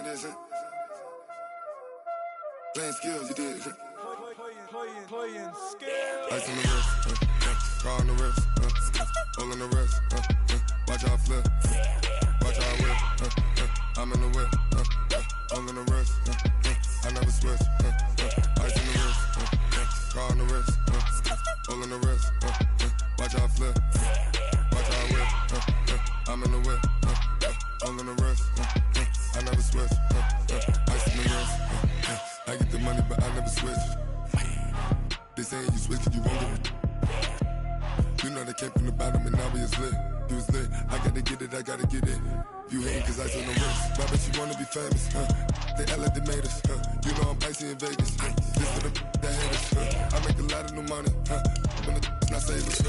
this, huh? Playing skills, you did. Playing skills. Ice on the wrist, car on the wrist, hole in the wrist, watch how I flip, watch how I whip, I'm in the whip, hole in the wrist, I never switch, ice on the wrist, car on the wrist, hole in the wrist, watch how I flip, watch how I whip, I'm in the whip, hole in the wrist, I never switch, ice on the wrist, I get the money but I never switch. They saying you switch it, you won't get it. You know they came from the bottom and now we is lit. You was lit, I gotta get it, I gotta get it. You hating cause ice on the wrist. Why bet you wanna be famous, They act like they made us, You know I'm icy in Vegas, This for the that hate us, I make a lot of new money, When the not savers,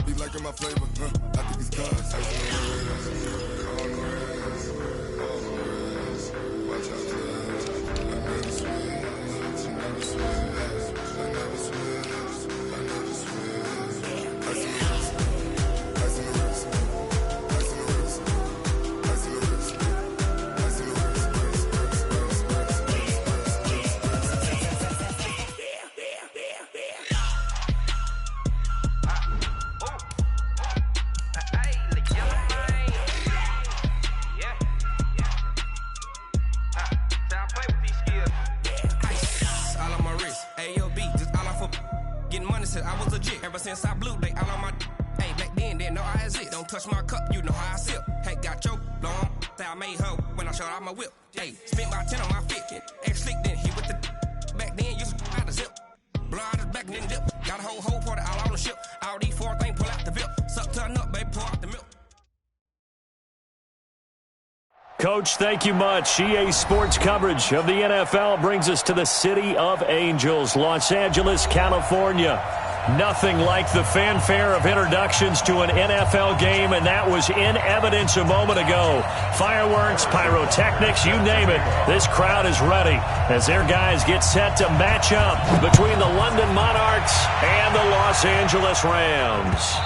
Be liking my flavor, I think it's cause ice on the wrist, on the wrist, on the wrist. Watch out, I never switch, I never switch. I never switch, I never switch. Ice in the wrist, ice in the wrist, ice in the wrist, ice in the wrist, ice in the wrist, I was legit ever since I blew they all on my hey back then didn't know I exist. Don't touch my cup, you know how I sip. Hey, got your long I made her when I showed out my whip. Hey, spent about 10 on my fit. Ex slick then he with the back then used to out the zip. Blow out his back and then dip. Got a whole party all on the ship. All these four things pull out the VIP. Suck to a nut, baby, pour out the milk. Coach, thank you much. EA Sports coverage of the NFL brings us to the City of Angels, Los Angeles, California. Nothing like the fanfare of introductions to an NFL game, and that was in evidence a moment ago. Fireworks, pyrotechnics, you name it. This crowd is ready as their guys get set to match up between the London Monarchs and the Los Angeles Rams.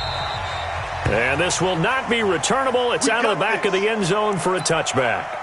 And this will not be returnable. It's out of the back of the end zone for a touchback.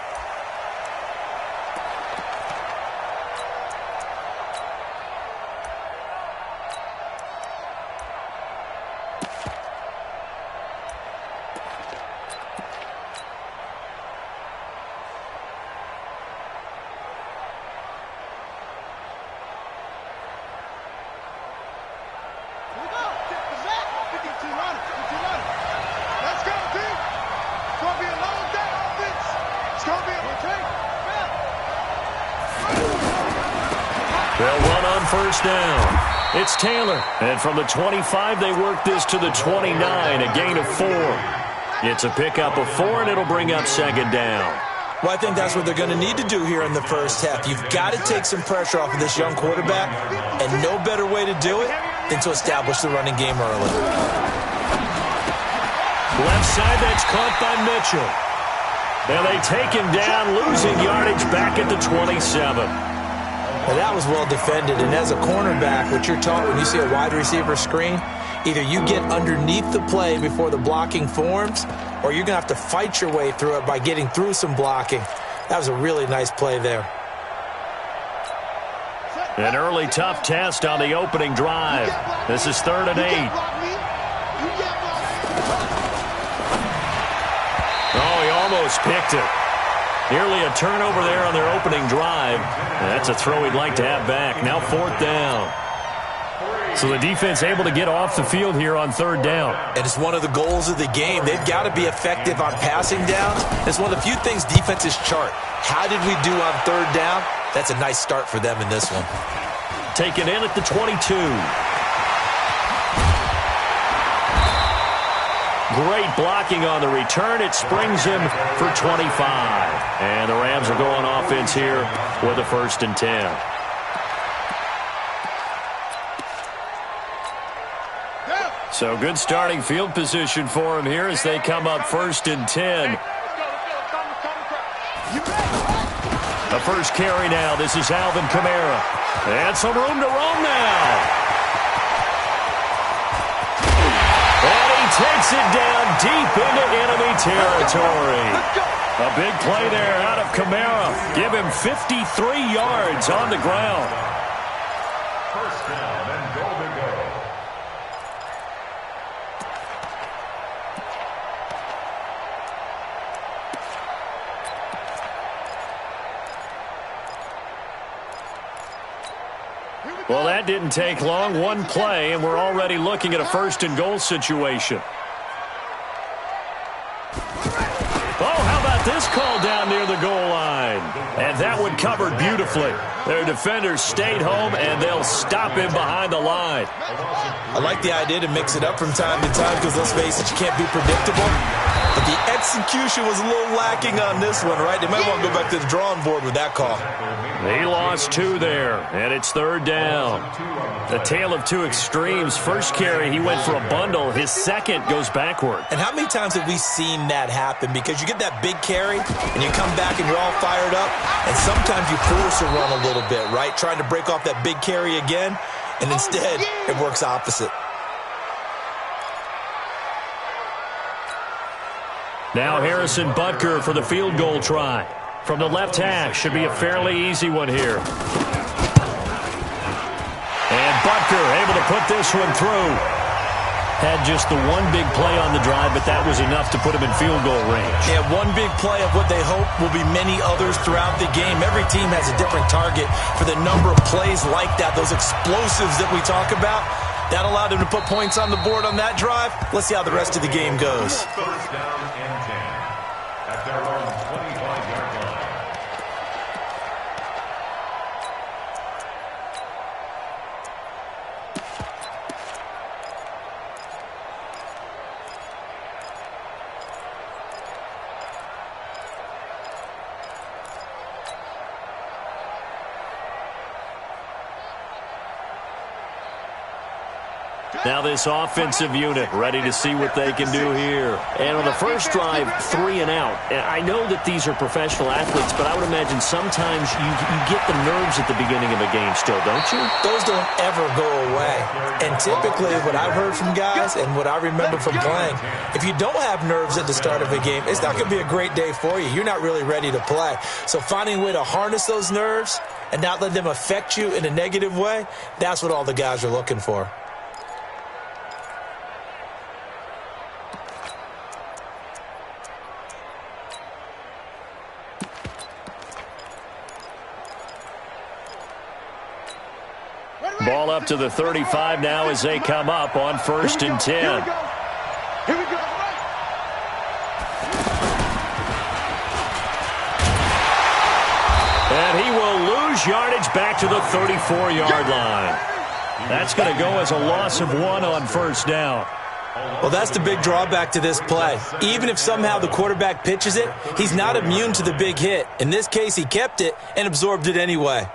They'll run on first down. It's Taylor. And from the 25, they work this to the 29, a gain of 4. It's a pickup of 4, and it'll bring up second down. Well, I think that's what they're going to need to do here in the first half. You've got to take some pressure off of this young quarterback, and no better way to do it than to establish the running game early. Left side, that's caught by Mitchell. And they take him down, losing yardage back at the 27. Well, that was well defended, and as a cornerback, what you're taught when you see a wide receiver screen, either you get underneath the play before the blocking forms, or you're going to have to fight your way through it by getting through some blocking. That was a really nice play there. An early tough test on the opening drive. This is 3rd and 8. Oh, he almost picked it. Nearly a turnover there on their opening drive. And that's a throw he'd like to have back. Now 4th down. So the defense able to get off the field here on 3rd down. And it's one of the goals of the game. They've got to be effective on passing downs. It's one of the few things defenses chart. How did we do on 3rd down? That's a nice start for them in this one. Taken in at the 22. Great blocking on the return. It springs him for 25. And the Rams are going offense here with a 1st and 10. So good starting field position for him here as they come up 1st and 10. The first carry now. This is Alvin Kamara. And some room to roam now. And he takes it down deep into enemy territory. A big play there out of Kamara. Give him 53 yards on the ground. First down and goal to go. Well, that didn't take long. One play, and we're already looking at a first-and-goal situation. Oh, how about this call down near the goal line? And that one covered beautifully. Their defenders stayed home, and they'll stop him behind the line. I like the idea to mix it up from time to time because, let's face it, you can't be predictable. But the execution was a little lacking on this one, right? They might want to go back to the drawing board with that call. He lost 2 there, and it's third down. The tale of two extremes. First carry, he went for a bundle. His second goes backward. And how many times have we seen that happen? Because you get that big carry, and you come back and you're all fired up, and sometimes you force a run a little bit, right? Trying to break off that big carry again, and instead it works opposite. Now Harrison Butker for the field goal try. From the left hash, should be a fairly easy one here. And Butker able to put this one through. Had just the one big play on the drive, but that was enough to put him in field goal range. Yeah, one big play of what they hope will be many others throughout the game. Every team has a different target for the number of plays like that, those explosives that we talk about. That allowed him to put points on the board on that drive. Let's see how the rest of the game goes. First down and 10 at their own 25-yard line. Now this offensive unit ready to see what they can do here. And on the first drive, 3 and out. And I know that these are professional athletes, but I would imagine sometimes you get the nerves at the beginning of a game still, don't you? Those don't ever go away. And typically what I've heard from guys and what I remember from playing, if you don't have nerves at the start of a game, it's not going to be a great day for you. You're not really ready to play. So finding a way to harness those nerves and not let them affect you in a negative way, that's what all the guys are looking for. Ball up to the 35 now as they come up on first and 10. Here we go. And he will lose yardage back to the 34-yard line. That's going to go as a loss of 1 on first down. Well, that's the big drawback to this play. Even if somehow the quarterback pitches it, he's not immune to the big hit. In this case, he kept it and absorbed it anyway.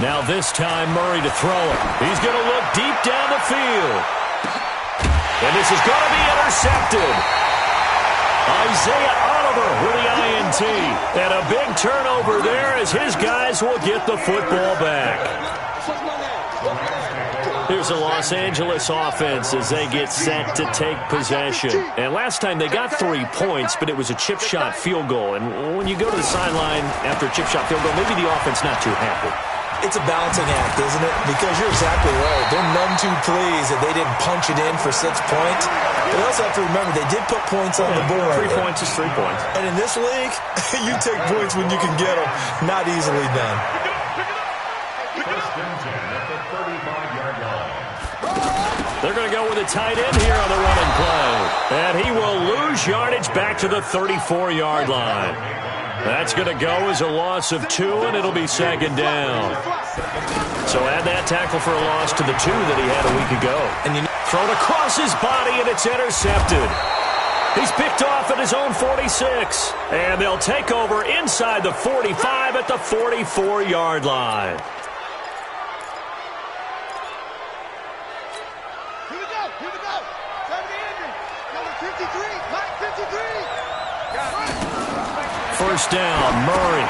Now this time Murray to throw it. He's going to look deep down the field. And this is going to be intercepted. Isaiah Oliver with the INT. And a big turnover there as his guys will get the football back. Here's the Los Angeles offense as they get set to take possession. And last time they got 3 points, but it was a chip shot field goal. And when you go to the sideline after a chip shot field goal, maybe the offense not too happy. It's a balancing act, isn't it? Because you're exactly right. They're none too pleased that they didn't punch it in for 6 points. But you also have to remember they did put points on the board. 3 points is 3 points. And in this league, you take points when you can get them. Not easily done. First and 10 at the 35-yard line. They're going to go with a tight end here on the running play. And he will lose yardage back to the 34-yard line. That's going to go as a loss of 2, and it'll be second down. So add that tackle for a loss to the 2 that he had a week ago. And thrown across his body, and it's intercepted. He's picked off at his own 46. And they'll take over inside the 45 at the 44-yard line. First down, Murray.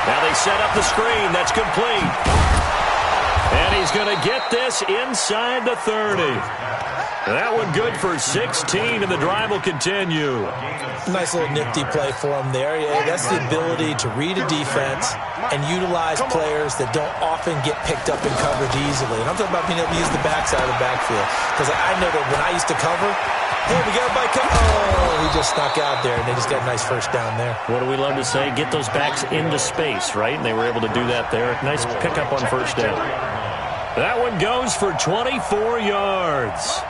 Now they set up the screen. That's complete. And he's going to get this inside the 30. That one good for 16, and the drive will continue. Nice little nifty play for him there. Yeah, that's the ability to read a defense and utilize players that don't often get picked up in coverage easily. And I'm talking about being able to use the backside of the backfield. Because I know that when I used to cover, hey, we got everybody cover. Oh, he just snuck out there, and they just got a nice first down there. What do we love to say? Get those backs into space, right? And they were able to do that there. Nice pickup on first down. That one goes for 24 yards.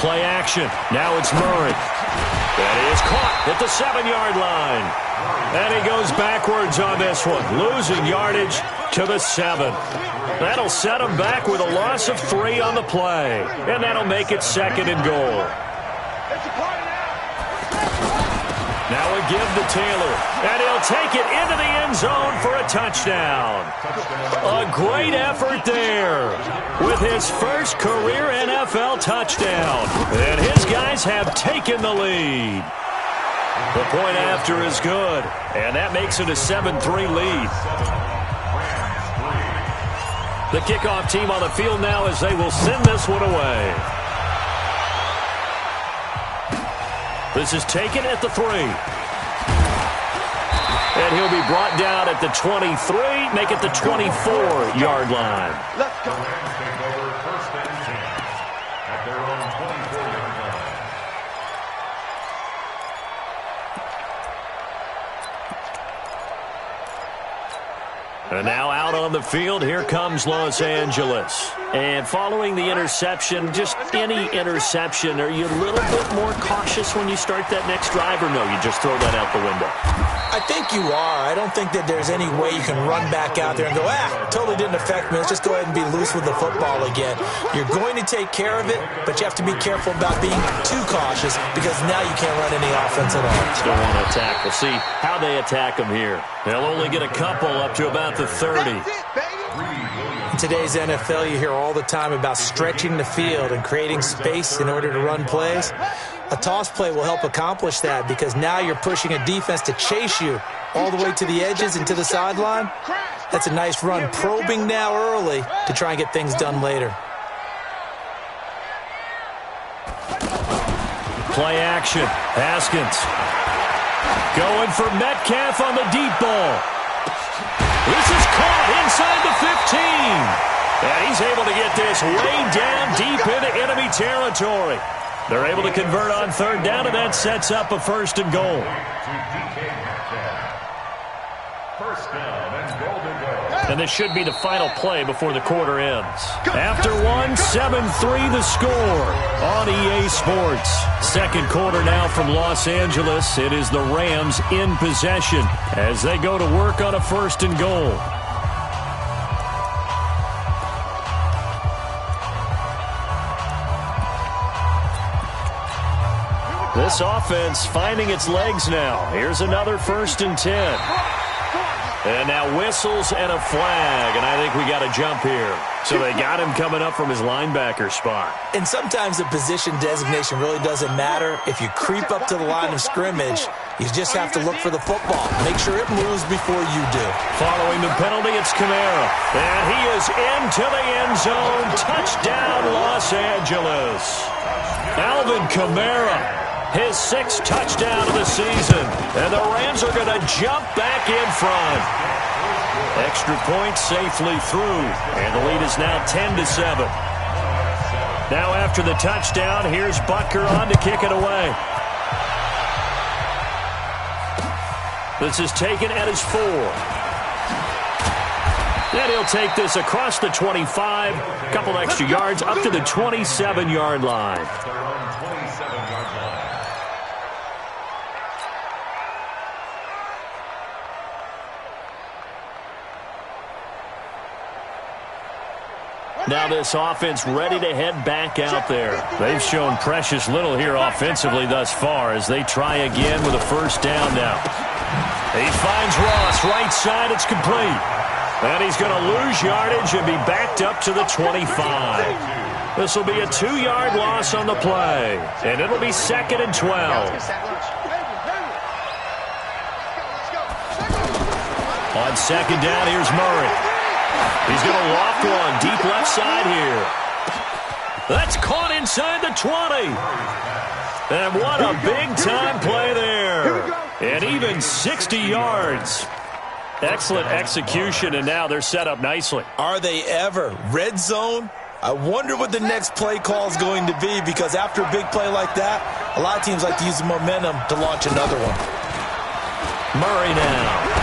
Play action. Now it's Murray. And he is caught at the 7-yard line. And he goes backwards on this one, losing yardage to the 7. That'll set him back with a loss of 3 on the play. And that'll make it 2nd and goal. Now a give to Taylor. And he'll take it into the end zone for a touchdown. A great effort there with his first career NFL touchdown. And his guys have taken the lead. The point after is good. And that makes it a 7-3 lead. The kickoff team on the field now as they will send this one away. This is taken at the 3. And he'll be brought down at the 23, make it the 24-yard line. Let's go. Rams take over 1st and 10 at their own 24-yard line. And now out on the field, here comes Los Angeles. And following the interception, just any interception, are you a little bit more cautious when you start that next drive, or no, you just throw that out the window? I think you are. I don't think that there's any way you can run back out there and go, totally didn't affect me. Let's just go ahead and be loose with the football again. You're going to take care of it, but you have to be careful about being too cautious because now you can't run any offense at all. Still want to attack. We'll see how they attack them here. They'll only get a couple up to about the 30. In today's NFL, you hear all the time about stretching the field and creating space in order to run plays. A toss play will help accomplish that because now you're pushing a defense to chase you all the way to the edges and to the sideline. That's a nice run, probing now early to try and get things done later. Play action. Haskins going for Metcalf on the deep ball. This is caught inside the 15. And he's able to get this way down deep into enemy territory. They're able to convert on 3rd down, and that sets up a 1st and goal. First down and goal to go. And this should be the final play before the quarter ends. After one, 7-3 the score on EA Sports. 2nd quarter now from Los Angeles. It is the Rams in possession as they go to work on a 1st and goal. This offense finding its legs now. Here's another 1st and 10. And now whistles and a flag, and I think we got a jump here. So they got him coming up from his linebacker spot. And sometimes the position designation really doesn't matter. If you creep up to the line of scrimmage, you just have to look for the football. Make sure it moves before you do. Following the penalty, it's Kamara. And he is into the end zone. Touchdown, Los Angeles. Alvin Kamara. His 6th touchdown of the season. And the Rams are going to jump back in front. Extra point safely through. And the lead is now 10-7. Now after the touchdown, here's Butker on to kick it away. This is taken at his 4. And he'll take this across the 25. A couple extra yards up to the 27-yard line. Now this offense ready to head back out there. They've shown precious little here offensively thus far as they try again with a first down now. He finds Ross, right side, it's complete. And he's going to lose yardage and be backed up to the 25. This will be a 2-yard loss on the play, and it'll be 2nd and 12. On second down, here's Murray. He's going to loft one deep left side here. That's caught inside the 20. And what a big-time play there. And even 60 yards. Excellent execution, and now they're set up nicely. Are they ever? Red zone? I wonder what the next play call is going to be, because after a big play like that, a lot of teams like to use the momentum to launch another one. Murray now.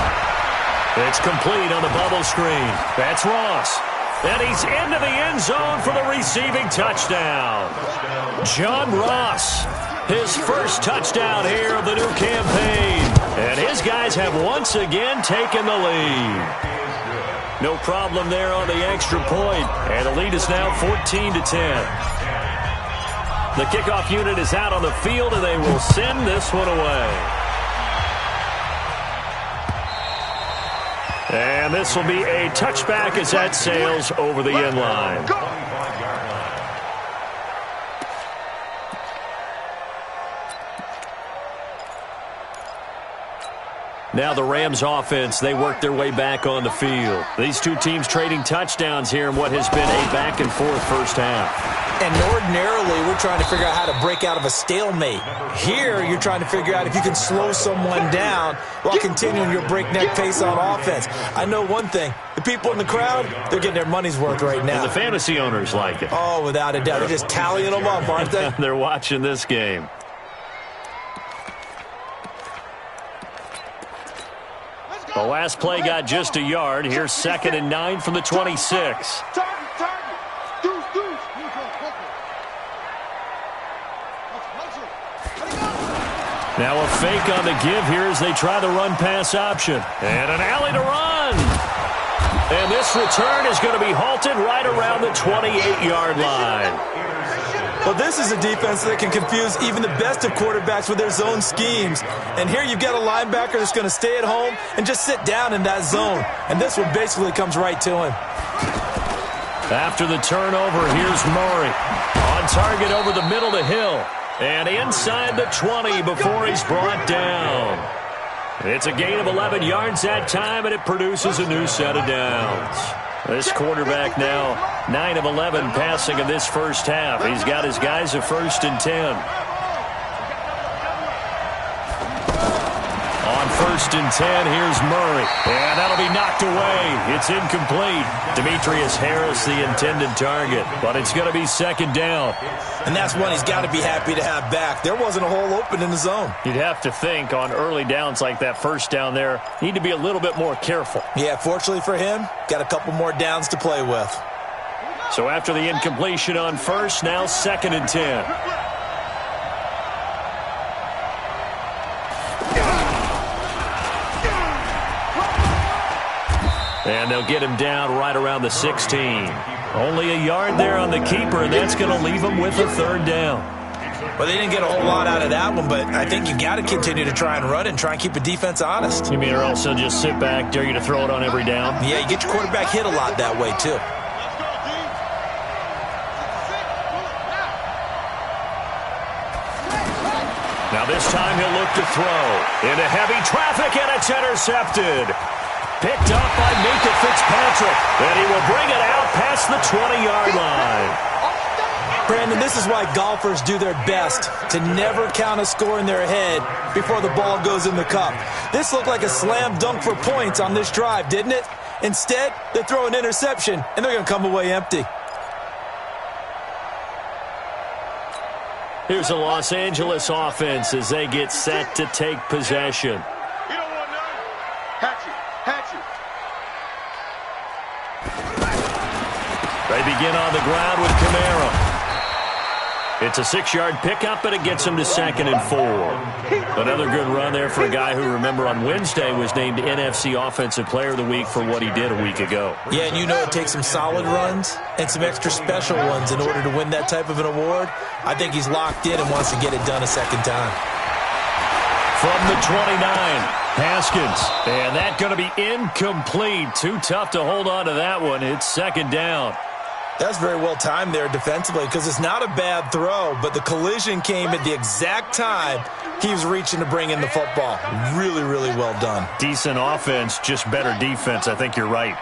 It's complete on the bubble screen. That's Ross. And he's into the end zone for the receiving touchdown. John Ross, his first touchdown here of the new campaign. And his guys have once again taken the lead. No problem there on the extra point. And the lead is now 14-10. The kickoff unit is out on the field, and they will send this one away. And this will be a touchback as that sails over the end line. Now the Rams offense, they work their way back on the field. These two teams trading touchdowns here in what has been a back-and-forth first half. And ordinarily, we're trying to figure out how to break out of a stalemate. Here, you're trying to figure out if you can slow someone down while continuing your breakneck pace on offense. I know one thing. The people in the crowd, they're getting their money's worth right now. And the fantasy owners like it. Oh, without a doubt. They're just tallying them up, aren't they? They're watching this game. The last play got just a yard. Here's 2nd and 9 from the 26. Now a fake on the give here as they try the run-pass option. And an alley to run. And this return is going to be halted right around the 28-yard line. Well, this is a defense that can confuse even the best of quarterbacks with their zone schemes. And here you've got a linebacker that's going to stay at home and just sit down in that zone. And this one basically comes right to him. After the turnover, here's Murray. On target over the middle to Hill. And inside the 20 before he's brought down. It's a gain of 11 yards that time, and it produces a new set of downs. This quarterback now 9 of 11 passing in this first half. He's got his guys a 1st and 10. On 1st and 10, here's Murray. And that'll be knocked away. It's incomplete. Demetrius Harris, the intended target. But it's going to be 2nd down. And that's one he's got to be happy to have back. There wasn't a hole open in the zone. You'd have to think on early downs like that first down there, need to be a little bit more careful. Yeah, fortunately for him, got a couple more downs to play with. So after the incompletion on 1st, now 2nd and 10. And they'll get him down right around the 16. Only a yard there on the keeper, and that's going to leave him with a 3rd down. Well, they didn't get a whole lot out of that one, but I think you got to continue to try and run and try and keep the defense honest. You mean or else they'll just sit back, dare you to throw it on every down? Yeah, you get your quarterback hit a lot that way, too. Now this time he'll look to throw. Into heavy traffic, and it's intercepted. Picked up by Minka Fitzpatrick. And he will bring it out past the 20-yard line. Brandon, this is why golfers do their best to never count a score in their head before the ball goes in the cup. This looked like a slam dunk for points on this drive, didn't it? Instead, they throw an interception, and they're going to come away empty. Here's the Los Angeles offense as they get set to take possession. They begin on the ground with Camaro. It's a 6-yard pickup, and it gets him to 2nd and 4. Another good run there for a guy who, remember, on Wednesday was named NFC Offensive Player of the Week for what he did a week ago. Yeah, and you know it takes some solid runs and some extra special ones in order to win that type of an award. I think he's locked in and wants to get it done a second time. From the 29, Haskins. And that's going to be incomplete. Too tough to hold on to that one. It's 2nd down. That's very well timed there defensively because it's not a bad throw, but the collision came at the exact time he was reaching to bring in the football. Really, really well done. Decent offense, just better defense. I think you're right.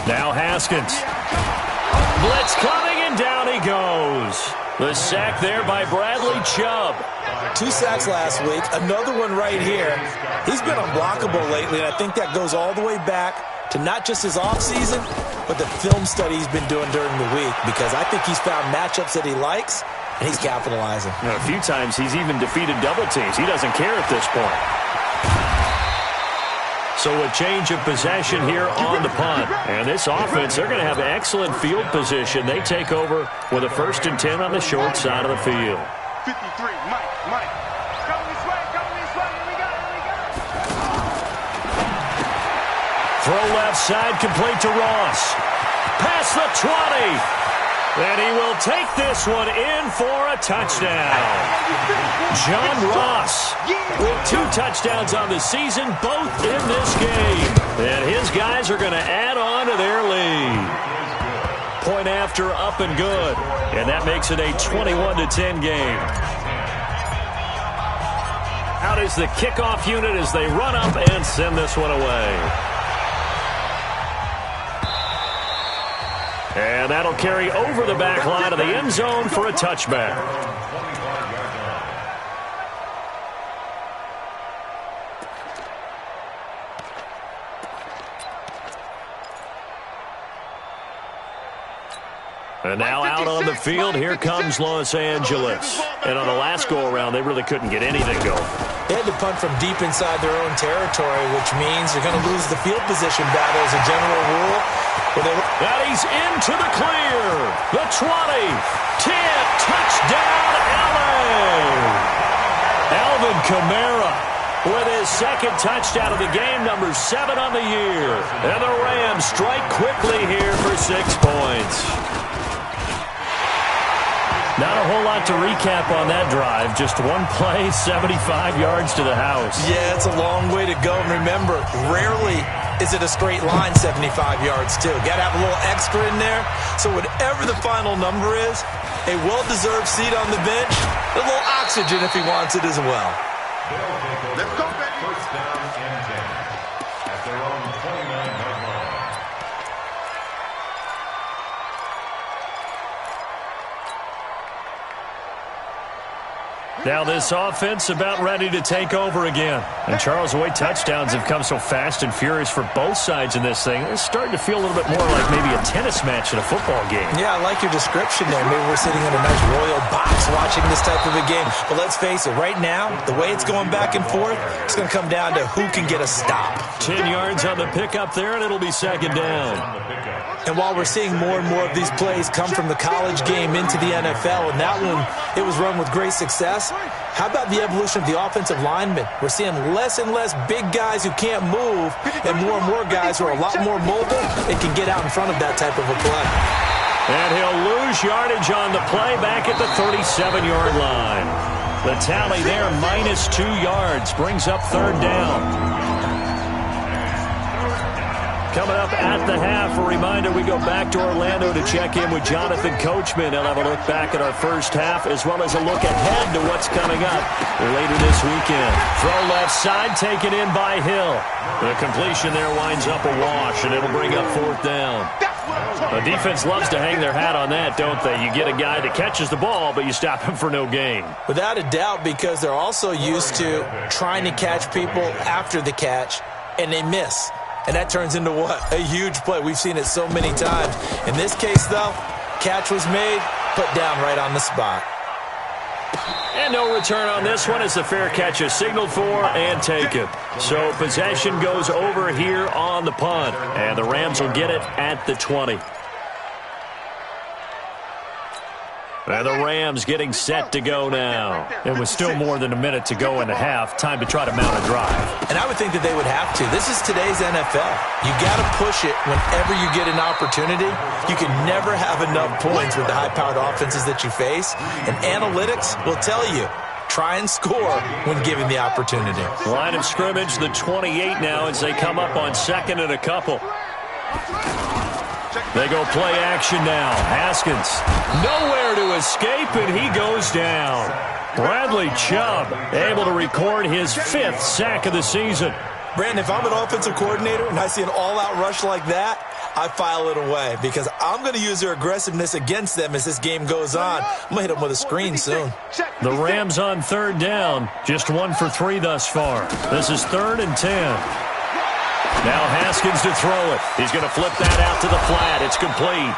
Now Haskins. Blitz coming, and down he goes. The sack there by Bradley Chubb. 2 sacks last week, another one right here. He's been unblockable lately, and I think that goes all the way back to not just his offseason, but the film study he's been doing during the week, because I think he's found matchups that he likes, and he's capitalizing. A few times he's even defeated double teams. He doesn't care at this point. So a change of possession here on the punt. And this offense, they're going to have excellent field position. They take over with a 1st and 10 on the short side of the field. 53, Mike. Come this way, we got it. Throw left side, complete to Ross. Past the 20. And he will take this one in for a touchdown. John Ross with 2 touchdowns on the season, both in this game. And his guys are going to add on to their lead. Point after, up and good. And that makes it a 21-10 game. Out is the kickoff unit as they run up and send this one away. And that'll carry over the back line of the end zone for a touchback. And now out on the field, here comes Los Angeles. And on the last go-around, they really couldn't get anything going. They had to punt from deep inside their own territory, which means they're going to lose the field position battle as a general rule. And he's into the clear. The 20, 10, touchdown, LA. Alvin Kamara with his 2nd touchdown of the game, number 7 on the year. And the Rams strike quickly here for 6 points. Not a whole lot to recap on that drive. Just one play, 75 yards to the house. Yeah, it's a long way to go. And remember, rarely is it a straight line 75 yards, too. Got to have a little extra in there. So whatever the final number is, a well-deserved seat on the bench, a little oxygen if he wants it as well. Let's go, baby. 1st down and 10 at their own 29-yard line. Now this offense about ready to take over again. And Charles, the way touchdowns have come so fast and furious for both sides in this thing, it's starting to feel a little bit more like maybe a tennis match in a football game. Yeah, I like your description there. Maybe we're sitting in a nice royal box watching this type of a game. But let's face it, right now, the way it's going back and forth, it's going to come down to who can get a stop. 10 yards on the pickup there, and it'll be 2nd down. And while we're seeing more and more of these plays come from the college game into the NFL, and that one, it was run with great success, how about the evolution of the offensive linemen? We're seeing less and less big guys who can't move and more guys who are a lot more mobile and can get out in front of that type of a play. And he'll lose yardage on the play back at the 37-yard line. The tally there, -2 yards, brings up 3rd down. Coming up at the half, a reminder, we go back to Orlando to check in with Jonathan Coachman. He'll have a look back at our first half as well as a look ahead to what's coming up later this weekend. Throw left side, taken in by Hill. The completion there winds up a wash, and it'll bring up 4th down. The defense loves to hang their hat on that, don't they? You get a guy that catches the ball, but you stop him for no gain. Without a doubt, because they're also used to trying to catch people after the catch, and they miss. And that turns into what? A huge play. We've seen it so many times. In this case, though, catch was made, put down right on the spot. And no return on this one as the fair catch is signaled for and taken. So possession goes over here on the punt. And the Rams will get it at the 20. And the Rams getting set to go now. It was still more than a minute to go in the half. Time to try to mount a drive. And I would think that they would have to. This is today's NFL. You got to push it whenever you get an opportunity. You can never have enough points with the high-powered offenses that you face. And analytics will tell you, try and score when given the opportunity. Line of scrimmage, the 28 now as they come up on second and a couple. They go play action now. Haskins, nowhere to escape, and he goes down. Bradley Chubb able to record his 5th sack of the season. Brandon, if I'm an offensive coordinator and I see an all-out rush like that, I file it away because I'm going to use their aggressiveness against them as this game goes on. I'm going to hit them with a screen soon. The Rams on 3rd down. Just 1 for 3 thus far. This is 3rd and 10. Now Haskins to throw it. He's going to flip that out to the flat. It's complete.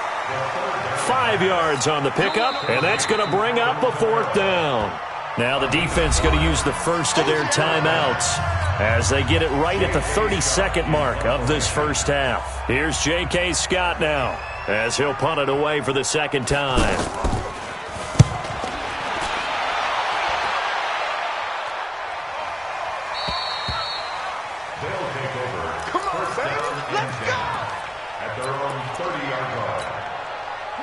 5 yards on the pickup, and that's going to bring up a 4th down. Now the defense going to use the first of their timeouts as they get it right at the 32nd mark of this first half. Here's J.K. Scott now as he'll punt it away for the 2nd time.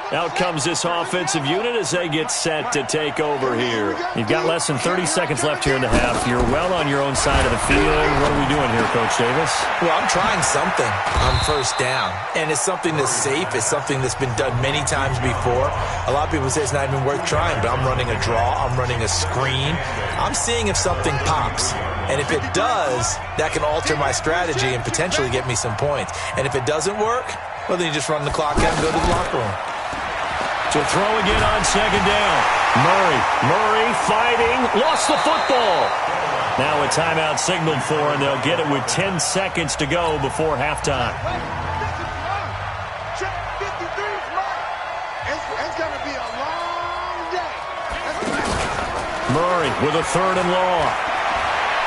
Out comes this offensive unit as they get set to take over here. You've got less than 30 seconds left here in the half. You're well on your own side of the field. What are we doing here, Coach Davis? Well, I'm trying something on 1st down, and it's something that's safe. It's something that's been done many times before. A lot of people say it's not even worth trying, but I'm running a draw. I'm running a screen. I'm seeing if something pops. And if it does, that can alter my strategy and potentially get me some points. And if it doesn't work, well, then you just run the clock out and go to the locker room. To throw again on 2nd down. Murray fighting, lost the football. Now a timeout signaled for, and they'll get it with 10 seconds to go before halftime. It's going to be a long day. Murray with a 3rd and long.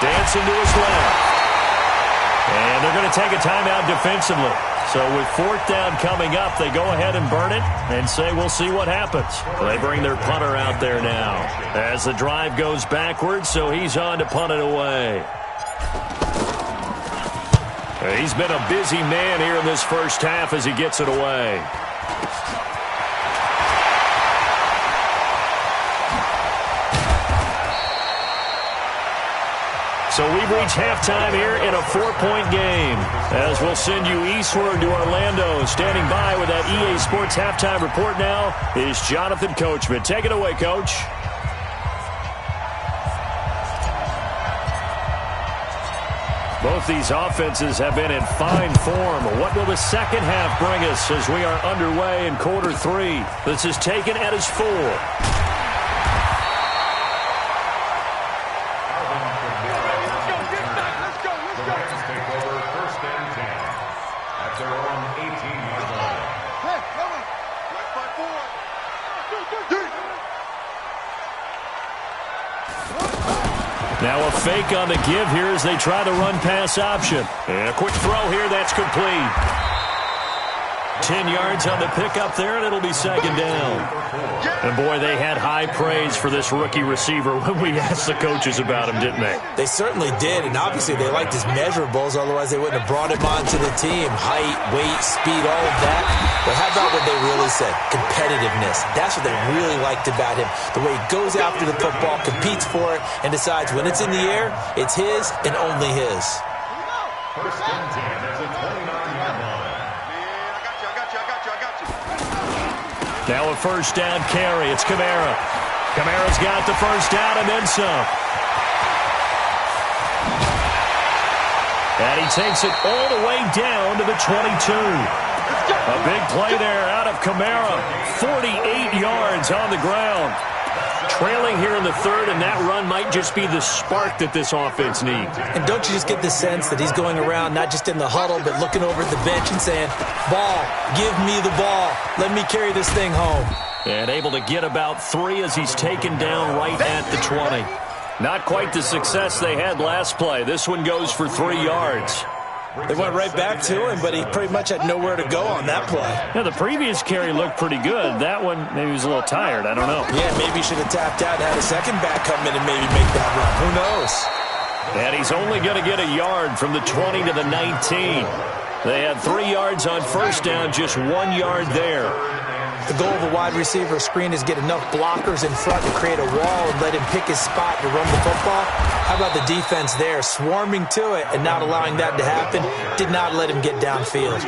Dancing to his left. And they're going to take a timeout defensively. So with 4th down coming up, they go ahead and burn it and say we'll see what happens. They bring their punter out there now as the drive goes backwards, so he's on to punt it away. He's been a busy man here in this first half as he gets it away. So we've reached halftime here in a 4-point game. As we'll send you eastward to Orlando. Standing by with that EA Sports halftime report now is Jonathan Coachman. Take it away, Coach. Both these offenses have been in fine form. What will the second half bring us as we are underway in quarter 3? This is taken at his 4. Now a fake on the give here as they try to run pass option. And a quick throw here, that's complete. 10 yards on the pickup there, and it'll be 2nd down. And boy, they had high praise for this rookie receiver when we asked the coaches about him, didn't they? They certainly did, and obviously they liked his measurables, otherwise they wouldn't have brought him onto the team. Height, weight, speed, all of that. But how about what they really said? Competitiveness. That's what they really liked about him. The way he goes after the football, competes for it, and decides when it's in the air, it's his and only his. 1st and 10 at the 29-yard line. Now a 1st down carry. It's Kamara. Kamara's got the 1st down and then some. And he takes it all the way down to the 22. A big play there out of Kamara. 48 yards on the ground. Trailing here in the 3rd, and that run might just be the spark that this offense needs. And don't you just get the sense that he's going around not just in the huddle, but looking over at the bench and saying, ball, give me the ball. Let me carry this thing home. And able to get about 3 as he's taken down right at the 20. Not quite the success they had last play. This one goes for 3 yards. They went right back to him, but he pretty much had nowhere to go on that play. Yeah, the previous carry looked pretty good. That one, maybe he was a little tired. I don't know. Yeah, maybe he should have tapped out and had a second back come in and maybe make that run. Who knows? And he's only going to get a yard from the 20 to the 19. They had 3 yards on first down, just 1 yard there. The goal of a wide receiver screen is get enough blockers in front to create a wall and let him pick his spot to run the football. How about the defense there, swarming to it and not allowing that to happen? Did not let him get downfield.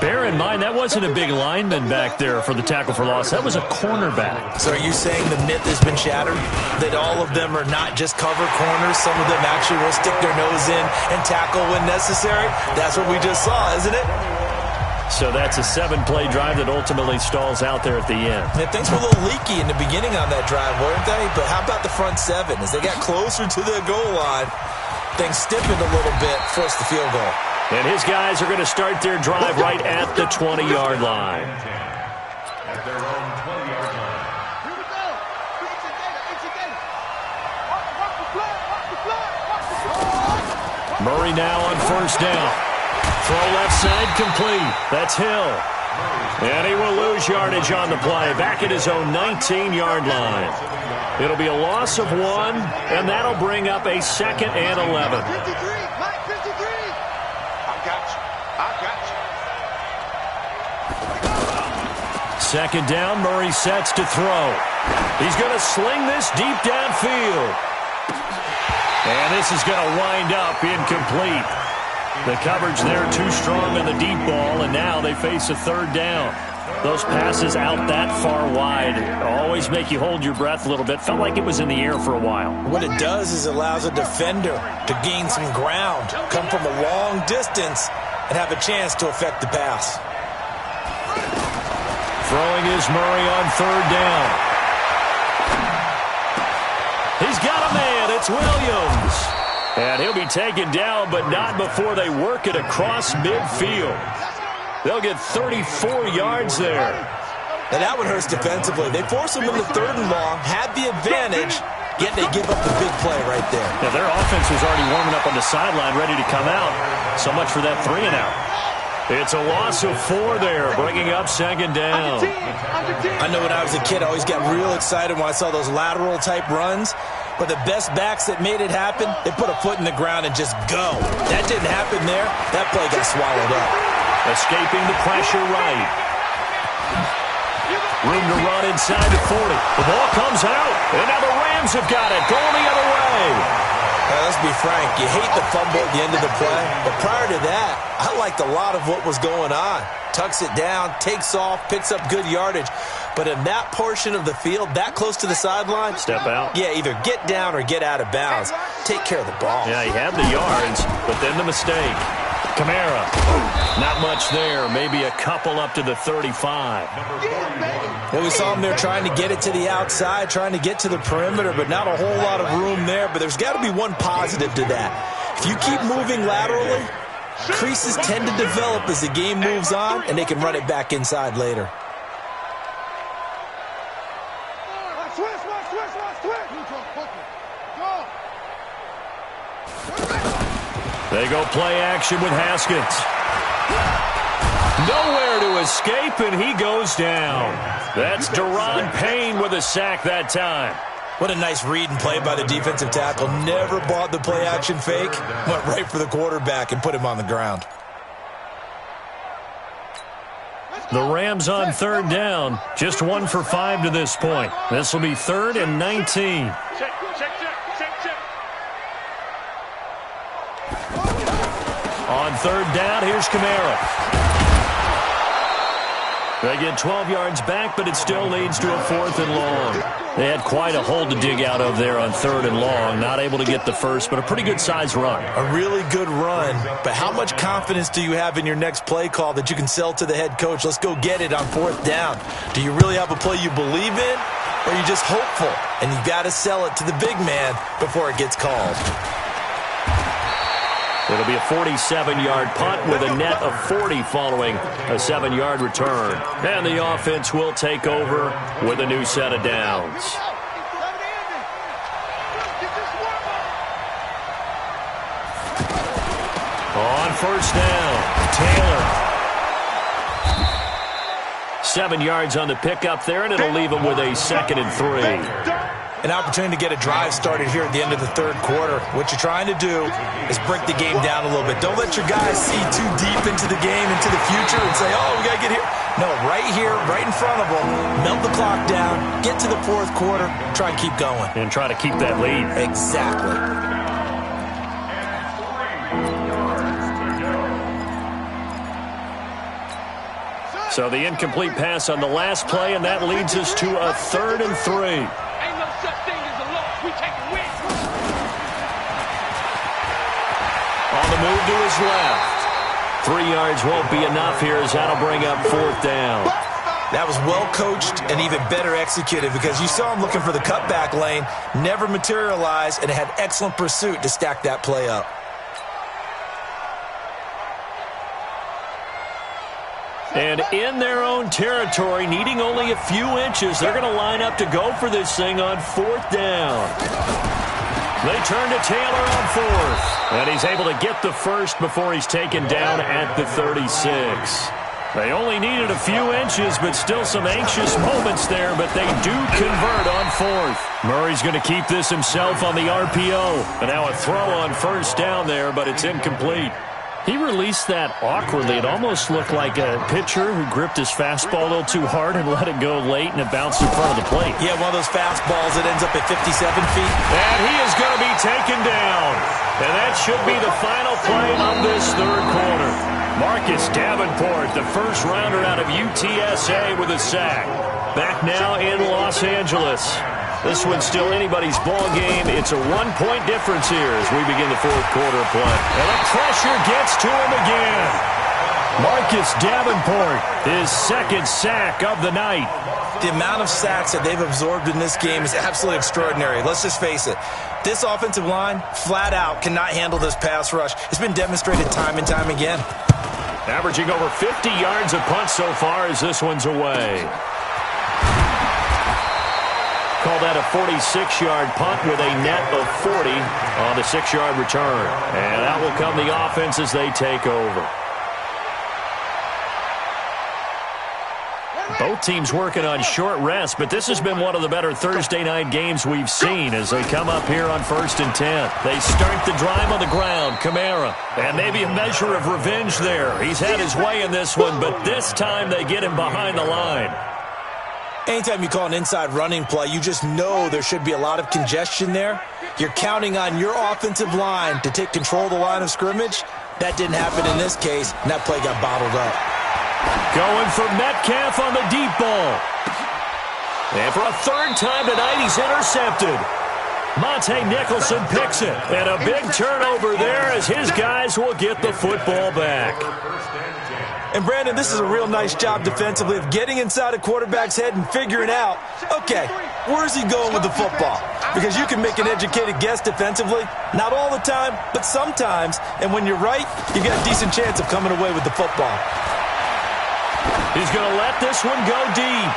Bear in mind, that wasn't a big lineman back there for the tackle for loss. That was a cornerback. So are you saying the myth has been shattered? That all of them are not just cover corners? Some of them actually will stick their nose in and tackle when necessary? That's what we just saw, isn't it? So that's a 7-play drive that ultimately stalls out there at the end. Man, things were a little leaky in the beginning on that drive, weren't they? But how about the front 7? As they got closer to the goal line, things stiffened a little bit, forced the field goal. And his guys are going to start their drive right at the 20-yard line. At their own 20-yard line. Here we go. Murray now on first down. Throw left side complete. That's Hill. And he will lose yardage on the play. Back at his own 19-yard line. It'll be a loss of 1, and that'll bring up a 2nd and 11. 53, Mike, 53. I got you. Second down, Murray sets to throw. He's going to sling this deep downfield. And this is going to wind up incomplete. The coverage there too strong on the deep ball, and now they face a 3rd down. Those passes out that far wide always make you hold your breath a little bit. Felt like it was in the air for a while. What it does is it allows a defender to gain some ground, come from a long distance, and have a chance to affect the pass. Throwing is Murray on 3rd down. He's got a man. It's Williams. And he'll be taken down, but not before they work it across midfield. They'll get 34 yards there. And that one hurts defensively. They force him into 3rd and long, had the advantage, yet they give up the big play right there. Yeah, their offense was already warming up on the sideline, ready to come out. So much for that 3 and out. It's a loss of 4 there, bringing up 2nd down. I know when I was a kid, I always got real excited when I saw those lateral-type runs. But the best backs that made it happen, they put a foot in the ground and just go. That didn't happen there. That play got swallowed up. Escaping the pressure right. Room to run inside the 40. The ball comes out, and now the Rams have got it, going the other way. Let's be frank, you hate the fumble at the end of the play, but prior to that, I liked a lot of what was going on. Tucks it down, takes off, picks up good yardage. But in that portion of the field, that close to the sideline, step out. Yeah, either get down or get out of bounds. Take care of the ball. Yeah, he had the yards, but then the mistake. Kamara, not much there. Maybe a couple up to the 35. Well, we saw him there trying to get it to the outside, trying to get to the perimeter, but not a whole lot of room there. But there's got to be one positive to that. If you keep moving laterally, creases tend to develop as the game moves on, and they can run it back inside later. They go play action with Haskins. Nowhere to escape, and he goes down. That's Deron Payne with a sack that time. What a nice read and play by the defensive tackle. Never bought the play action fake. Went right for the quarterback and put him on the ground. The Rams on 3rd down. Just 1 for 5 to this point. This will be 3rd and 19. On 3rd down, here's Kamara. They get 12 yards back, but it still leads to a 4th and long. They had quite a hole to dig out of there on 3rd and long. Not able to get the first, but a pretty good-sized run. A really good run, but how much confidence do you have in your next play call that you can sell to the head coach? Let's go get it on 4th down. Do you really have a play you believe in, or are you just hopeful? And you got to sell it to the big man before it gets called. It'll be a 47-yard punt with a net of 40 following a 7-yard return. And the offense will take over with a new set of downs. On first down. Taylor. 7 yards on the pickup there, and it'll leave him with a 2nd and 3. An opportunity to get a drive started here at the end of the third quarter. What you're trying to do is break the game down a little bit. Don't let your guys see too deep into the game, into the future, and say, oh, we got to get here. No, right here, right in front of them, melt the clock down, get to the fourth quarter, try and keep going. And try to keep that lead. Exactly. So the incomplete pass on the last play, and that leads us to a 3rd and 3. On the move to his left. 3 yards won't be enough here as that'll bring up 4th down. That was well coached and even better executed because you saw him looking for the cutback lane, never materialized, and had excellent pursuit to stack that play up. And in their own territory, needing only a few inches, they're going to line up to go for this thing on 4th down. They turn to Taylor on 4th. And he's able to get the first before he's taken down at the 36. They only needed a few inches, but still some anxious moments there, but they do convert on 4th. Murray's going to keep this himself on the RPO. And now a throw on first down there, but it's incomplete. He released that awkwardly. It almost looked like a pitcher who gripped his fastball a little too hard and let it go late, and it bounced in front of the plate. Yeah, one of those fastballs that ends up at 57 feet. And he is going to be taken down. And that should be the final play of this third quarter. Marcus Davenport, the first rounder out of UTSA with a sack. Back now in Los Angeles. This one's still anybody's ball game. It's a 1-point difference here as we begin the fourth quarter of play. And the pressure gets to him again. Marcus Davenport, his 2nd sack of the night. The amount of sacks that they've absorbed in this game is absolutely extraordinary. Let's just face it. This offensive line, flat out, cannot handle this pass rush. It's been demonstrated time and time again. Averaging over 50 yards a punt so far as this one's away. Call that a 46-yard punt with a net of 40 on the 6-yard return. And out will come the offense as they take over. Both teams working on short rest, but this has been one of the better Thursday night games we've seen as they come up here on 1st and 10. They start the drive on the ground, Kamara, and maybe a measure of revenge there. He's had his way in this one, but this time they get him behind the line. Anytime you call an inside running play, you just know there should be a lot of congestion there. You're counting on your offensive line to take control of the line of scrimmage. That didn't happen in this case, and that play got bottled up. Going for Metcalf on the deep ball. And for a 3rd time tonight, he's intercepted. Monte Nicholson picks it. And a big turnover there as his guys will get the football back. And, Brandon, this is a real nice job defensively of getting inside a quarterback's head and figuring out, okay, where's he going with the football? Because you can make an educated guess defensively. Not all the time, but sometimes. And when you're right, you've got a decent chance of coming away with the football. He's going to let this one go deep.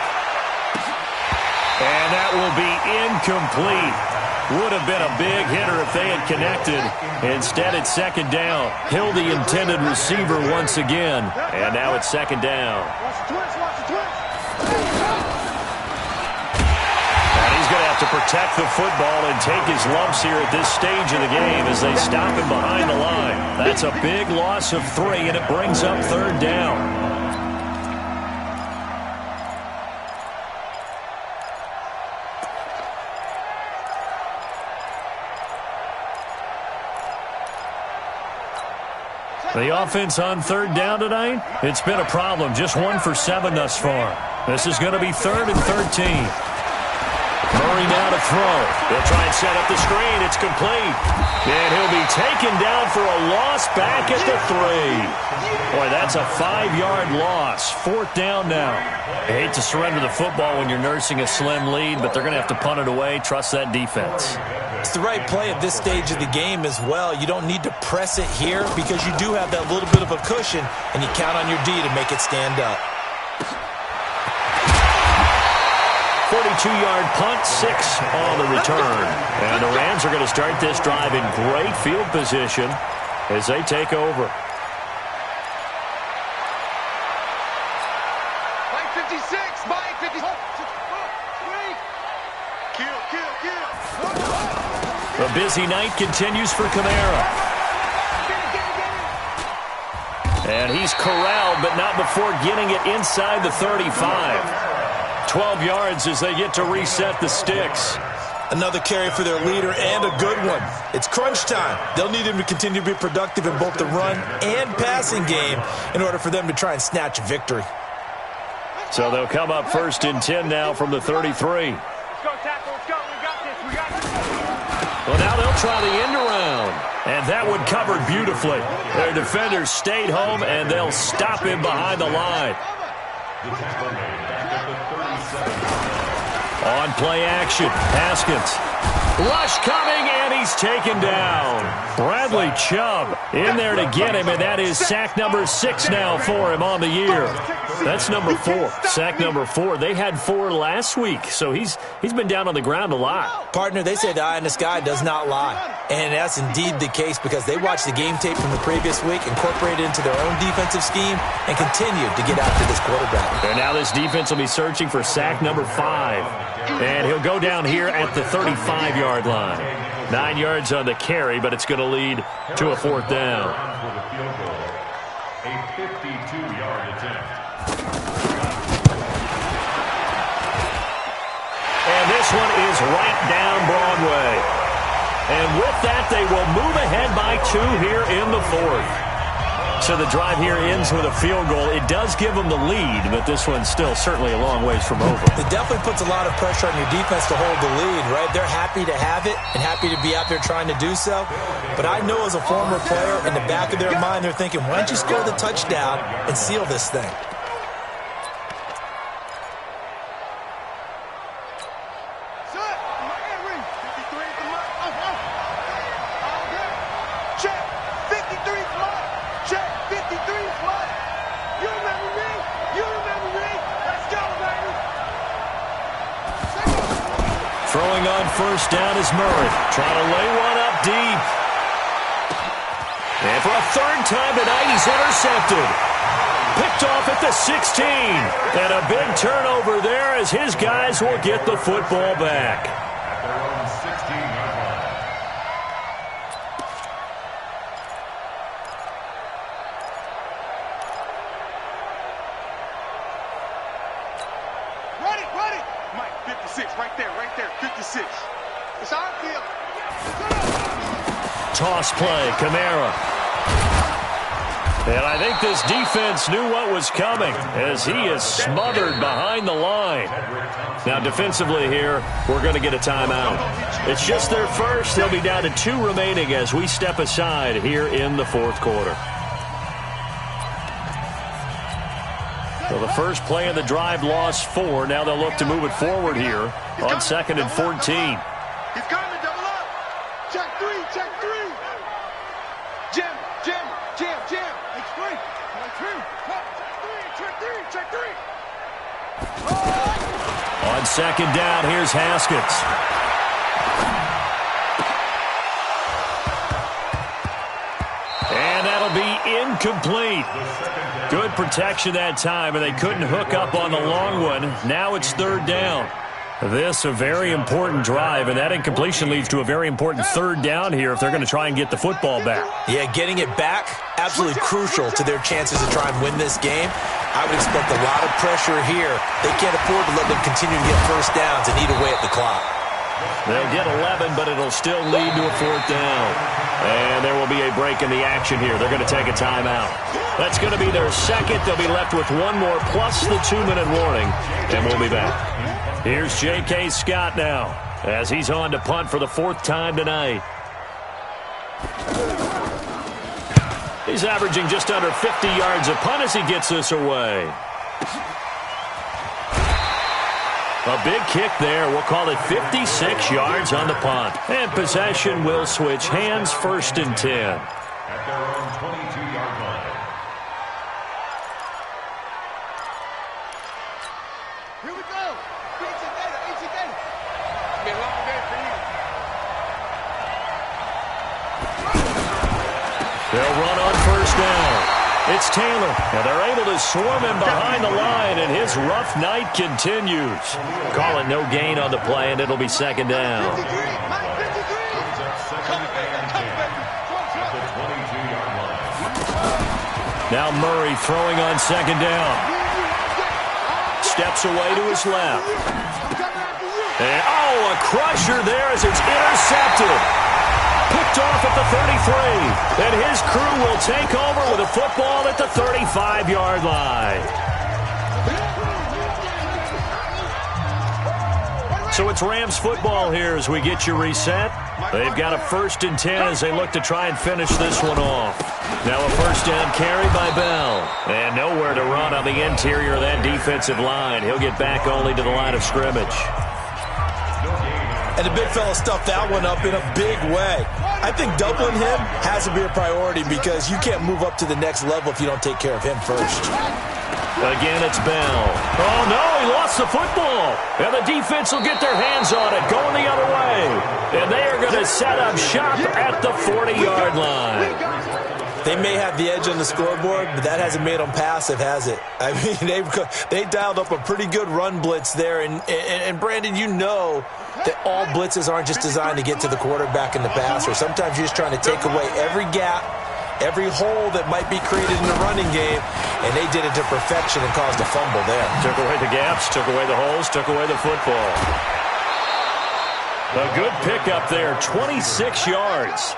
And that will be incomplete. Would have been a big hitter if they had connected. Instead, it's 2nd down. Hill, the intended receiver once again. And now it's 2nd down. And he's going to have to protect the football and take his lumps here at this stage of the game as they stop him behind the line. That's a big loss of 3, and it brings up 3rd down. The offense on 3rd down tonight, it's been a problem. Just 1 for 7 thus far. This is going to be 3rd and 13. Murray now to throw. He'll try and set up the screen. It's complete. And he'll be taken down for a loss back at the 3. Boy, that's a 5-yard loss. 4th down now. I hate to surrender the football when you're nursing a slim lead, but they're going to have to punt it away. Trust that defense. It's the right play at this stage of the game as well. You don't need to press it here because you do have that little bit of a cushion, and you count on your D to make it stand up. 42-yard punt, 6 on the return. And the Rams are going to start this drive in great field position as they take over. The busy night continues for Kamara. And he's corralled, but not before getting it inside the 35. 12 yards as they get to reset the sticks. Another carry for their leader and a good one. It's crunch time. They'll need him to continue to be productive in both the run and passing game in order for them to try and snatch a victory. So they'll come up 1st and 10 now from the 33. Let's go, tackle. Let's go. We got this. We got this. Well, now they'll try the end around. And that one covered beautifully. Their defenders stayed home, and they'll stop him behind the line. On play action, Haskins. Rush coming, and he's taken down. Bradley Chubb in there to get him, and that is sack number 6 now for him on the year. That's number 4. Sack number 4. They had 4 last week, so he's been down on the ground a lot. Partner, they say the eye in the sky does not lie. And that's indeed the case because they watched the game tape from the previous week, incorporated it into their own defensive scheme, and continued to get after this quarterback. And now this defense will be searching for sack number 5. And he'll go down here at the 35-yard line. 9 yards on the carry, but it's going to lead to a 4th down. A 52-yard attempt. And this one is right down Broadway. And with that, they will move ahead by 2 here in the 4th. So the drive here ends with a field goal. It does give them the lead, but this one's still certainly a long ways from over. It definitely puts a lot of pressure on your defense to hold the lead, right? They're happy to have it and happy to be out there trying to do so. But I know as a former player, in the back of their mind, they're thinking, why don't you score the touchdown and seal this thing? Throwing on 1st down is Murray. Trying to lay one up deep. And for a 3rd time tonight, he's intercepted. Picked off at the 16. And a big turnover there as his guys will get the football back. At their own 16-yard line. Ready. Mike, 56, right there, 56. It's our field. Toss play, Kamara. And I think this defense knew what was coming as he is smothered behind the line. Now defensively here, we're going to get a timeout. It's just their first. They'll be down to 2 remaining as we step aside here in the 4th quarter. So the first play of the drive lost 4. Now they'll look to move it forward here on 2nd and 14. He's coming, double up. Check 3. Jam. Check 3. On 2nd down, here's Haskins. And that'll be incomplete. Good protection that time, and they couldn't hook up on the long one. Now it's 3rd down. This a very important drive, and that incompletion leads to a very important 3rd down here if they're going to try and get the football back. Yeah, getting it back, absolutely crucial to their chances to try and win this game. I would expect a lot of pressure here. They can't afford to let them continue to get 1st downs and eat away at the clock. They'll get 11, but it'll still lead to a 4th down. And there will be a break in the action here. They're going to take a timeout. That's going to be their 2nd. They'll be left with 1 more plus the 2-minute warning, and we'll be back. Here's J.K. Scott now as he's on to punt for the 4th time tonight. He's averaging just under 50 yards a punt as he gets this away. A big kick there. We'll call it 56 yards on the punt. And possession will switch hands, 1st and 10. At their own 22-yard line. Here we go. Easy day. It's been a long day for you. They'll run on 1st down. It's Taylor, and they're able to swarm him behind the line, and his rough night continues. Calling no gain on the play, and it'll be second down. Now Murray throwing on second down. Steps away to his left. And, a crusher there as it's intercepted. Picked off at the 33. And his crew will take over with a football at the 35-yard line. So it's Rams football here as we get you reset. They've got a 1st and 10 as they look to try and finish this one off. Now a first down carry by Bell. And nowhere to run on the interior of that defensive line. He'll get back only to the line of scrimmage. And the big fella stuffed that one up in a big way. I think doubling him has to be a priority because you can't move up to the next level if you don't take care of him first. Again, it's Bell. Oh, no, he lost the football. And the defense will get their hands on it, going the other way. And they are going to set up shop at the 40-yard line. They may have the edge on the scoreboard, but that hasn't made them passive, has it? I mean, they dialed up a pretty good run blitz there. And Brandon, you know that all blitzes aren't just designed to get to the quarterback in the passer. Sometimes you're just trying to take away every gap, every hole that might be created in the running game, and they did it to perfection and caused a fumble there. Took away the gaps, took away the holes, took away the football. A good pickup there, 26 yards.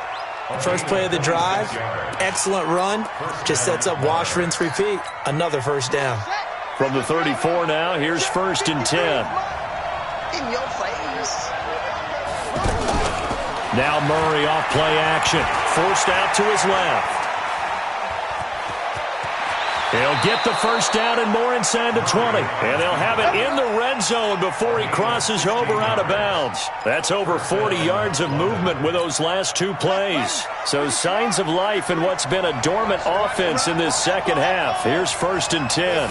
First play of the drive, excellent run, just sets up wash, rinse, repeat. Another first down. From the 34 now, here's 1st and 10. In your face. Now Murray off play action, forced out to his left. He'll get the first down and more inside the 20. And they'll have it in the red zone before he crosses over out of bounds. That's over 40 yards of movement with those last 2 plays. So signs of life in what's been a dormant offense in this second half. Here's 1st and 10.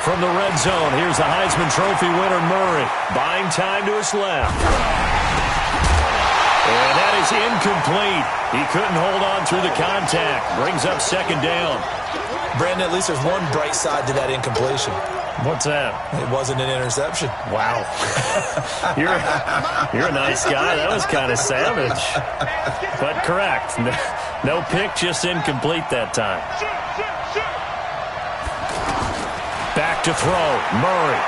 From the red zone, here's the Heisman Trophy winner Murray. Buying time to his left. And that is incomplete. He couldn't hold on through the contact. Brings up second down. Brandon, at least there's one bright side to that incompletion. What's that? It wasn't an interception. Wow. You're a nice guy. That was kind of savage. But correct. No pick, just incomplete that time. Back to throw. Murray.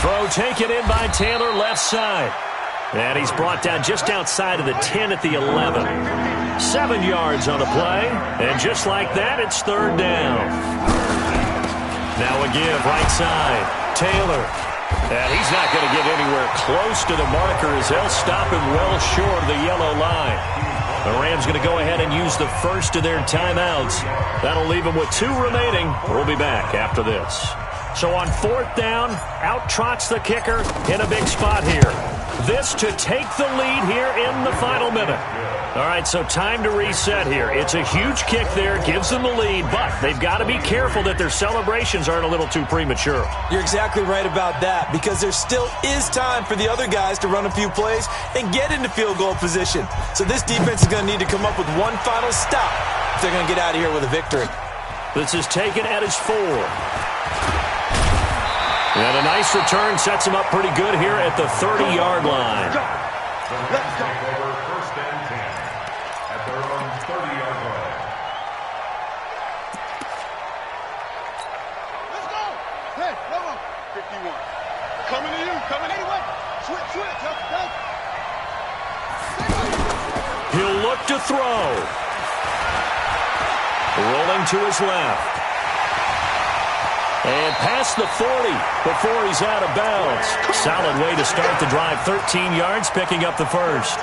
Throw taken in by Taylor, left side. And he's brought down just outside of the 10 at the 11. 7 yards on the play. And just like that, it's 3rd down. Now a give, right side. Taylor. And he's not going to get anywhere close to the marker as they'll stop him well short of the yellow line. The Rams going to go ahead and use the first of their timeouts. That'll leave them with 2 remaining. We'll be back after this. So on 4th down, out trots the kicker in a big spot here. This to take the lead here in the final minute. All right, so time to reset here. It's a huge kick there, gives them the lead, but they've got to be careful that their celebrations aren't a little too premature. You're exactly right about that, because there still is time for the other guys to run a few plays and get into field goal position. So this defense is going to need to come up with one final stop if they're going to get out of here with a victory. This is taken at his 4. And a nice return sets him up pretty good here at the 30-yard line. Let's go. Over 1st and 10 at their own 30-yard line. Let's go. Hey, come on. 51. Coming to you. Coming anyway. Switch. Go. He'll look to throw. Rolling to his left. And past the 40 before he's out of bounds. Solid way to start the drive. 13 yards, picking up the first.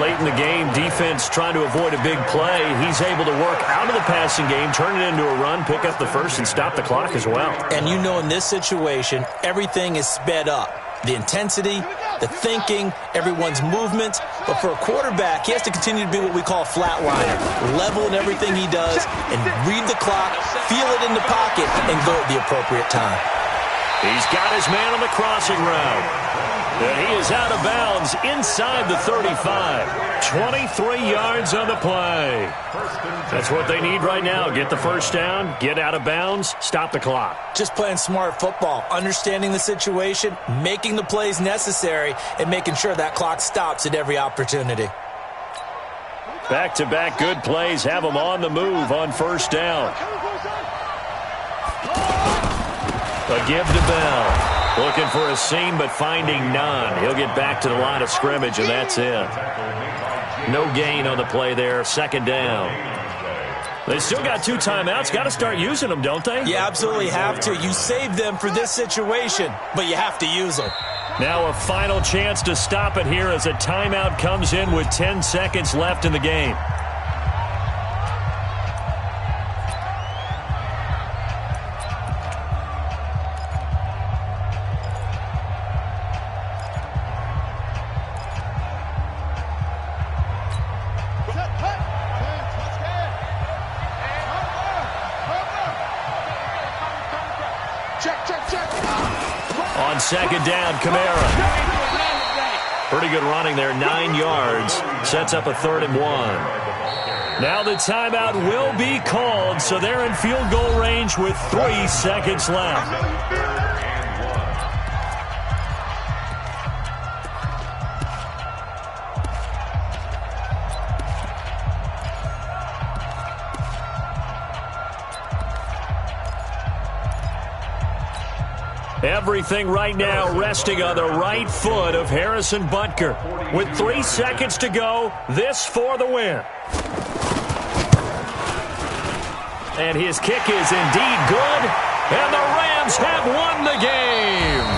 Late in the game, defense trying to avoid a big play. He's able to work out of the passing game, turn it into a run, pick up the first, and stop the clock as well. And you know in this situation, everything is sped up. The intensity, the thinking, everyone's movement. But for a quarterback, he has to continue to be what we call a flatliner. Level in everything he does and read the clock, feel it in the pocket, and go at the appropriate time. He's got his man on the crossing route. And he is out of bounds inside the 35. 23 yards on the play. That's what they need right now. Get the first down, get out of bounds, stop the clock. Just playing smart football, understanding the situation, making the plays necessary, and making sure that clock stops at every opportunity. Back-to-back good plays have them on the move on first down. A give to Bell. Looking for a seam, but finding none. He'll get back to the line of scrimmage, and that's it. No gain on the play there. Second down. They still got 2 timeouts. Got to start using them, don't they? You absolutely have to. You save them for this situation, but you have to use them. Now a final chance to stop it here as a timeout comes in with 10 seconds left in the game. On second down, Kamara. Pretty good running there, 9 yards. Sets up a 3rd and 1. Now the timeout will be called, so they're in field goal range with 3 seconds left. Everything right now resting on the right foot of Harrison Butker. With 3 seconds to go, this for the win. And his kick is indeed good, and the Rams have won the game.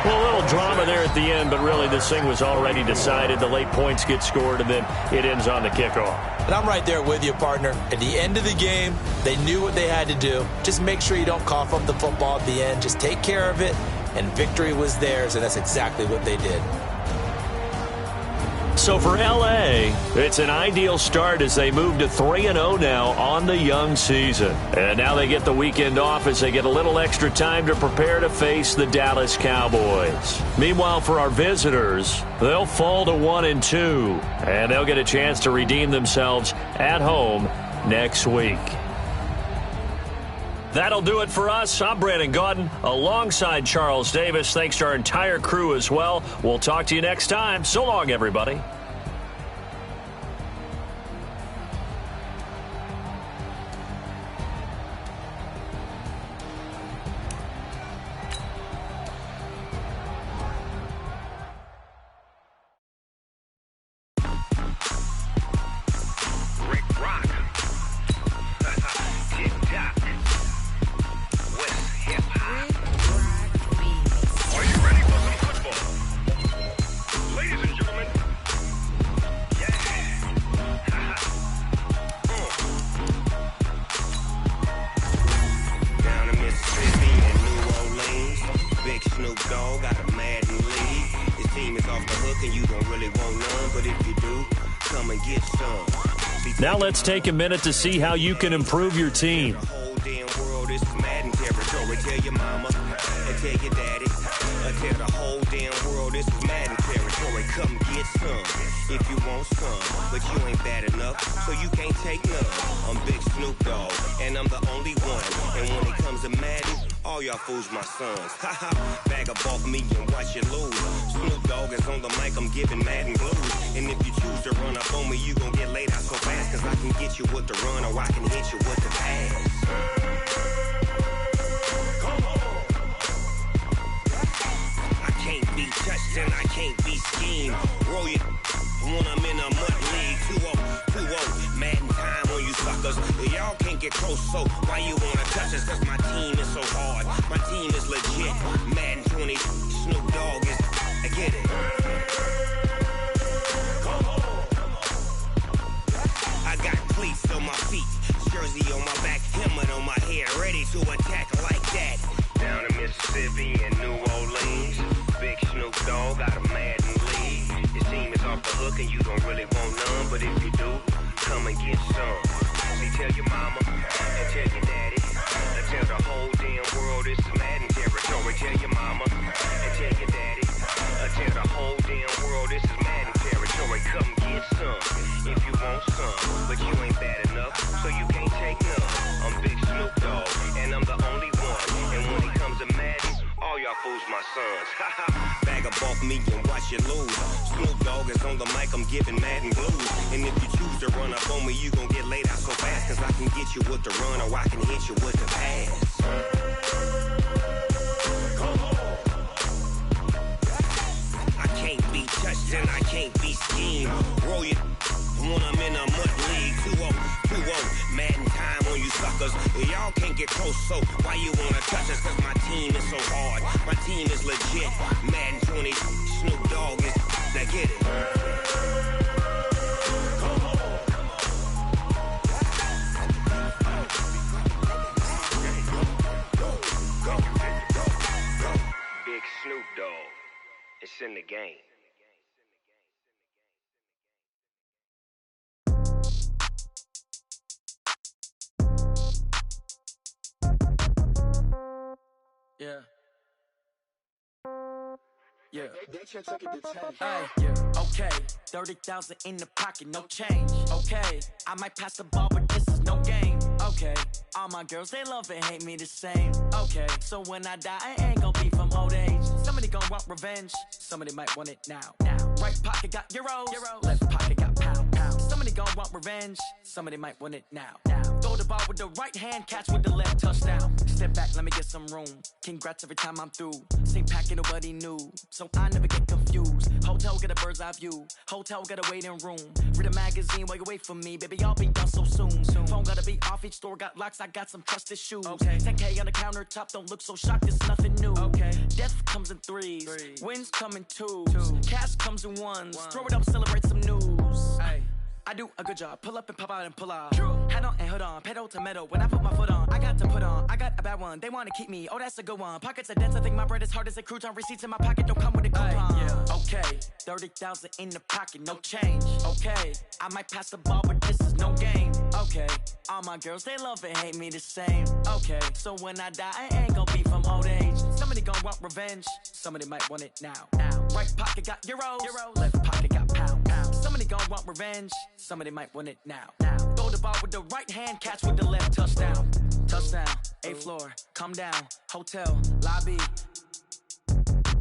Well, a little drama there at the end, but really this thing was already decided. The late points get scored, and then it ends on the kickoff. And I'm right there with you, partner. At the end of the game, they knew what they had to do. Just make sure you don't cough up the football at the end. Just take care of it, and victory was theirs, and that's exactly what they did. So for L.A., it's an ideal start as they move to 3-0 now on the young season. And now they get the weekend off as they get a little extra time to prepare to face the Dallas Cowboys. Meanwhile, for our visitors, they'll fall to 1-2, and they'll get a chance to redeem themselves at home next week. That'll do it for us. I'm Brandon Gaudin alongside Charles Davis. Thanks to our entire crew as well. We'll talk to you next time. So long, everybody. Now let's take a minute to see how you can improve your team. The whole damn world, this is Madden territory. Tell your mama and tell your daddy. Tell the whole damn world, this is Madden territory. Come get some if you want some, but you ain't bad enough, so you can't take none. I'm Big Snoop Dogg, and I'm the only one. And when it comes to Madden, all y'all fools my sons. Haha, bag up off me and watch you lose. Snoop Dogg is on the mic, I'm giving Madden blues. And if you choose to run up on me, you gon' get laid out so fast. Cause I can get you with the run or I can hit you with the pass. Come on. I can't be touched and I can't be schemed. Roll you when I'm in a mud league. 2-0, Madden time on you suckers. Y'all can't get close, so why you wanna touch us? Cause my team is so hard. My team is legit. Madden 20, Snoop Dogg is, I get it. Come on. I got cleats on my feet, jersey on my back, helmet on my head, ready to attack like that. Down in Mississippi and New Orleans, Big Snoop Dogg got a Madden league. Your team is off the hook and you don't really want none, but if you do, come and get some. See, tell your mama and tell your daddy, and tell the whole damn world it's Madden territory. fools my sons. Bag up off me and watch you lose. Snoop Dogg is on the mic, I'm giving Madden blues. And if you choose to run up on me, you gon' get laid out so fast. Cause I can get you with the run or I can hit you with the pass. I can't be touched and I can't be schemed. Roll you when I'm in a mud league. 2-0, Madden time on you suckers. Y'all can't get close, so why you wanna touch us? Cause my team is so hard, my team is legit. Madden 20, Snoop Dogg is, now get it. Big Snoop Dogg, it's in the game. Yeah. Yeah. Hey, yeah. Okay. 30,000 in the pocket, no change. Okay. I might pass the ball, but this is no game. Okay. All my girls, they love and hate me the same. Okay. So when I die, I ain't gon' be from old age. Somebody gon' want revenge. Somebody might want it now. Right pocket got euros. Left pocket got pound. Somebody gon' want revenge. Somebody might want it now. Throw the ball with the right hand, catch with the left, touchdown. Step back, let me get some room. Congrats every time I'm through. Same packet, nobody knew. So I never get confused. Hotel get a bird's eye view. Hotel get a waiting room. Read a magazine while you wait for me. Baby, I'll be done so soon. Phone gotta be off, each store got locks. I got some trusted shoes. 10K on the countertop, don't look so shocked, it's nothing new. Death comes in threes. Wins come in twos. Cash comes in ones. Throw it up, celebrate some news. I do a good job. Pull up and pop out and pull out. Head on and hood on. Pedal to metal. When I put my foot on, I got to put on. I got a bad one. They want to keep me. Oh, that's a good one. Pockets are dense. I think my bread is hard as a crouton. Receipts in my pocket don't come with a coupon. Okay. 30,000 in the pocket. No change. Okay. I might pass the ball, but this is no game. Okay. All my girls, they love and hate me the same. Okay. So when I die, I ain't gon' be from old age. Somebody gon' want revenge. Somebody might want it now. Right pocket got euros. Left pocket got pound. Somebody gon' want revenge. Somebody might want it now. Throw the ball with the right hand, catch with the left, touchdown. Touchdown, 8th floor, come down, hotel, lobby.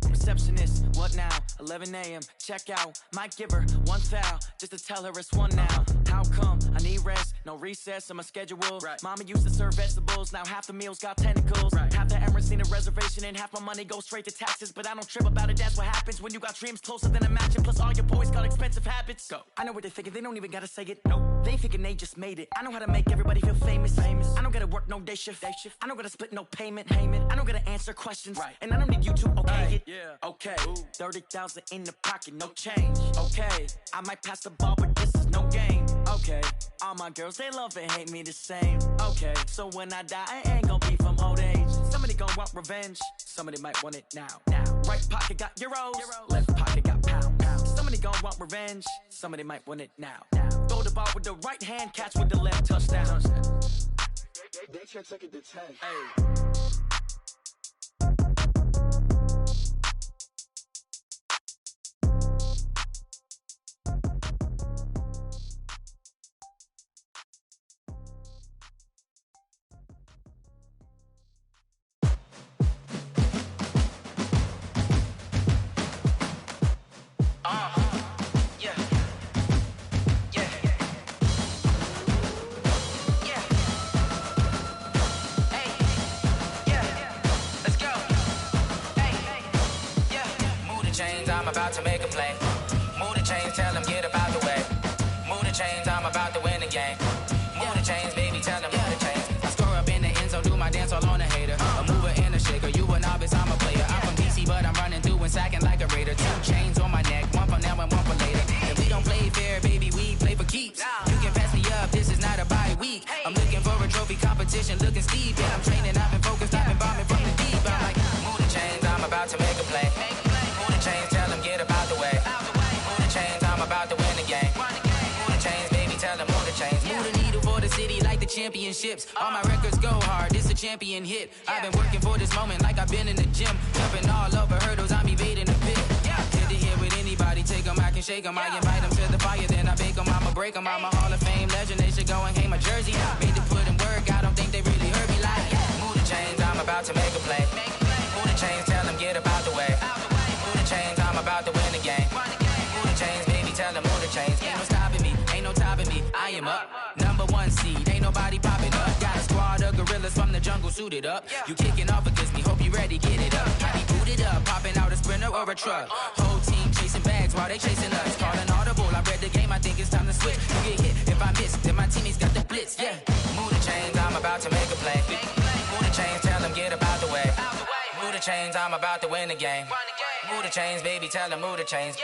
Receptionist, what now? 11 a.m., check out. Might give her one foul, just to tell her it's one now. How come? I need rest, no recess in my schedule. Mama used to serve vegetables, now half the meals got tentacles. Half the Emirates need a reservation and half my money goes straight to taxes. But I don't trip about it, that's what happens when you got dreams closer than a matching. Plus all your boys got expensive habits. Go. I know what they're thinking, they don't even gotta say it. Nope. They thinking they just made it. I know how to make everybody feel famous. I don't gotta work no day shift. I don't gotta split no payment. I don't gotta answer questions. And I don't need you to okay it. Okay, 30,000 in the pocket, no change. Okay, I might pass the ball, but this is no game. Okay, all my girls, they love and hate me the same. Okay, so when I die, I ain't gon' be from old age. Somebody gon' want revenge. Somebody might want it now. Right pocket got euros. Left pocket got pound. Somebody gon' want revenge. Somebody might want it now. Throw the ball with the right hand, catch with the left, touchdown. They can't take it to 10. About to make a play. Move the chains, tell them get about the way. Move the chains, I'm about to win the game. Move the chains, baby, tell them move the chains. I score up in the end zone, do my dance all on a hater. A mover and a shaker, you a novice, I'm a player. I'm from DC, but I'm running through and sacking like a raider. 2 chains on my neck, one for now and one for later. If we don't play fair, baby, we play for keeps. You can pass me up, this is not a bye week. I'm looking for a trophy competition, looking steep. Yeah, I'm training, I've been focused, I've been bombing from the deep. I'm like, move the chains, I'm about to make a play. Move the chains, tell them get about the way. Move the chains, I'm about to win the game. Move the chains, baby, tell them move the chains. Move the needle for the city like the championships. All my records go hard, this a champion hit. I've been working for this moment like I've been in the gym. Jumping all over hurdles, I'm evading the pit. Hit to hit with anybody, take them, I can shake them. I invite them to the fire, then I bake them, I'ma break them. I'm a Hall of Fame legend, they should go and hang my jersey. Made to put in work, I don't think they really heard me like. Move the chains, I'm about to make a play. Move the chains, tell them get jungle suited up. You kicking off against me, hope you ready, get it up. I be booted up, popping out a Sprinter or a truck. Whole team chasing bags while they chasing us. Calling audible, I read the game, I think it's time to switch. You get hit if I miss, then my teammates got the blitz, yeah. Move the chains, I'm about to make a play. Move the chains, tell them get about the way. Move the chains, I'm about to win the game. Move the chains, baby, tell them move the chains.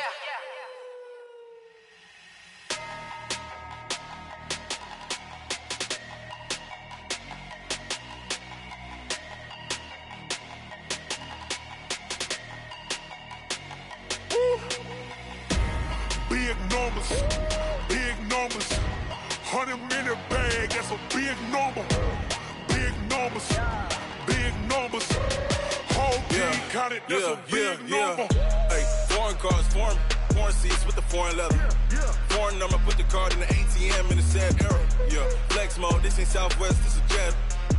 Big numbers, 100-minute bag, that's a big number. Big numbers, whole team counted, that's a big number. Hey, foreign cars, foreign seats with the foreign leather. Foreign number, put the card in the ATM in the sad era. Yeah, flex mode, this ain't Southwest, this is jet.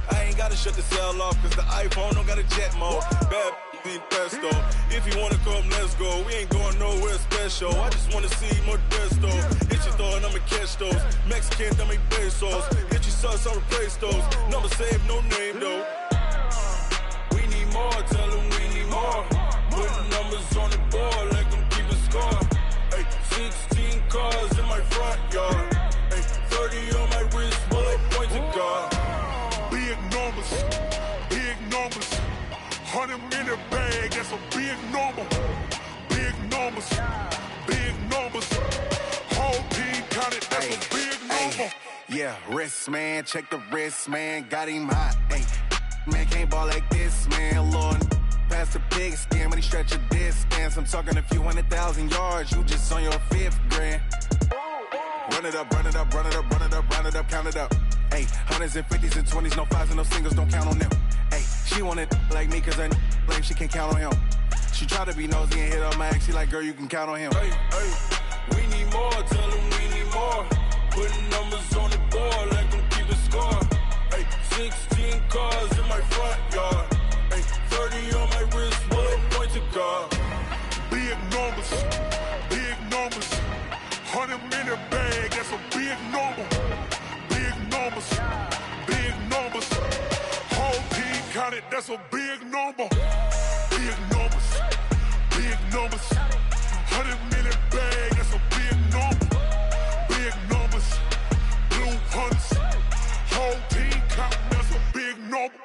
I ain't gotta shut the cell off, cause the iPhone don't got a jet mode. Bad in pesto. If you wanna come, let's go. We ain't going nowhere special. I just wanna see more pesto. Hit your thought, I'ma catch those. Mexican, dummy pesos. Hit your sus, I'll replace those. Number saved, no name though. We need more, tell them we need more. Putting numbers on the board like I'm keeping score. Hey, 16 cars in my front yard. Hey, 30 on my wrist while I point to God. Big numbers, 100-minute bag, that's a big number. Big numbers, whole team counted, that's a big number. Yeah, wrist man, check the wrist man, got him hot. Ay, man can't ball like this, man. Lord, past the pig skin, but he stretch a distance. I'm talking a few 100,000 yards, you just on your 5th grand. Run it up, count it up. Ay, 100s and 50s and 20s, no 5s and no singles, don't count on them. Ay, she want it like me, cause her like she can't count on him. She try to be nosy and hit on my ex, she like, girl, you can count on him. Hey, we need more, tell them we need more. Putting numbers on the board like I'm keeping score. Hey, 16 cars in my front yard. Hey, 30 on my wrist while I point to God. Big numbers, 100-minute bag, that's a big number. Big numbers, whole team counted, that's a big number. Big numbers, 100-minute bag, that's a big number. Big numbers, blue hunts, whole team counting, that's a big number.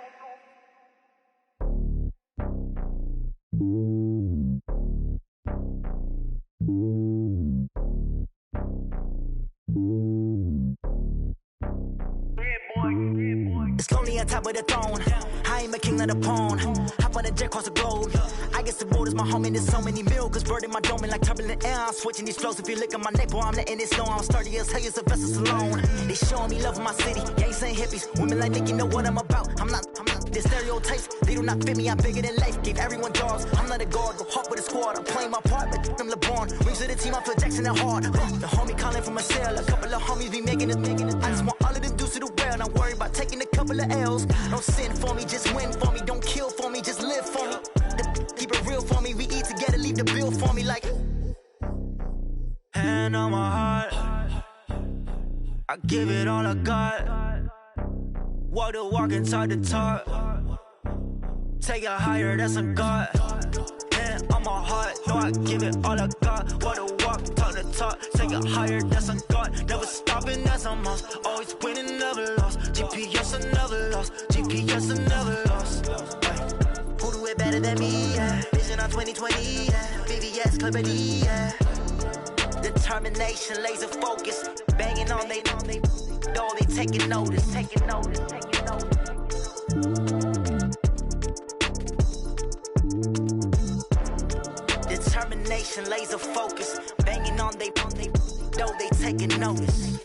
It's lonely on top of the throne. I ain't a king of the pawn. Hop on a jet across the globe. I guess the world is my home and there's so many milk. Bird in my dome and like turbulent air. I'm switching these flows. If you look at my neck, boy, I'm letting it snow. I'm sturdy as hell as a vessel alone. They showing me love in my city. Gangs ain't hippies. Women like Nick, you know what I'm about. I'm not. The stereotypes, they do not fit me. I'm bigger than life. Gave everyone dogs. I'm not a guard. Go hard with a squad. I'm playing my part, but I'm LeBron. Rings to the team. I feel Jackson and hard. The homie calling from a cell. A couple of homies be making it. I just want all of them dudes to do well. Not worry about taking a couple of L's. Don't sin for me, just win for me. Don't kill for me, just live for me. Keep it real for me. We eat together, leave the bill for me like. Hand on my heart, I give it all I got. Walk the walk and talk the talk. Take it higher, that's a God. Hand on my heart, no, I give it all I got. Walk the walk, talk the talk. Take it higher, that's a God. Never stopping, that's a must. Always winning, never lost. GPS, I never lost. GPS, I never lost. Who do it better than me? Yeah. Vision on 2020, yeah. VVS, Clarity, yeah. Determination, laser focus. Banging on they taking notice. Determination, laser focus. Banging on they taking notice.